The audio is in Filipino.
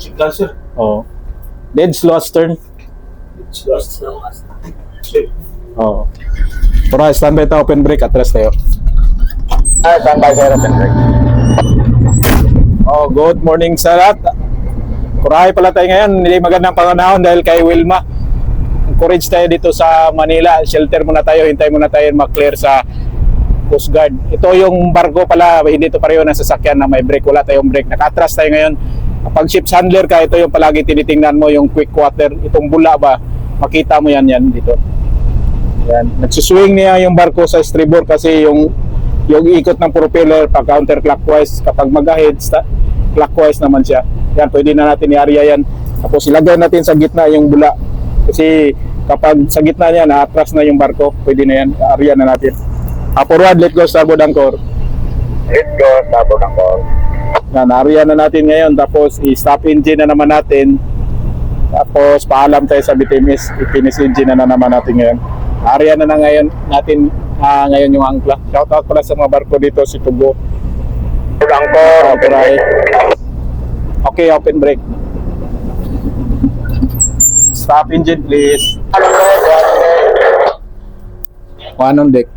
Signal, sir. Oh. Dead slow astern. It's lost now. Sir. Oh. Para standby tayo, open brake, atras tayo. Standby sir, open brake. Oh, good morning sa lahat. Kurahay pala tayo ngayon, hindi magandang panganahon dahil kay Wilma. Encourage tayo dito sa Manila. Shelter muna tayo, hintay muna tayo ma-clear sa Coast Guard. Ito yung barko pala, hindi ito pareho ng sasakyan na may brake. Wala tayong brake. Nakatras tayo ngayon. Kapag ship's handler ka, ito yung palagi tinitingnan mo, yung quick water. Itong bula ba, makita mo yan dito. Yan. Nagsuswing niya yung barko sa estribor kasi yung ikot ng propeller pa counterclockwise. Kapag mag-ahead, clockwise naman siya. Yan, pwede na natin i-area yan. Tapos ilagay natin sa gitna yung bula. Kasi kapag sa gitna niya, na-atras na yung barko, pwede na yan, i-area na natin. Forward, let go, starboard anchor. Let's go, starboard anchor. Yan, area na natin ngayon. Tapos i-stop engine na naman natin. Tapos paalam tayo sa BTMS, i-finish engine na naman natin ngayon. Area na ngayon natin ngayon yung angkla. Shoutout pala sa mga barko dito, si Tugo. Anchor, open brake. Okay, open brake. Stop engine please. One on deck.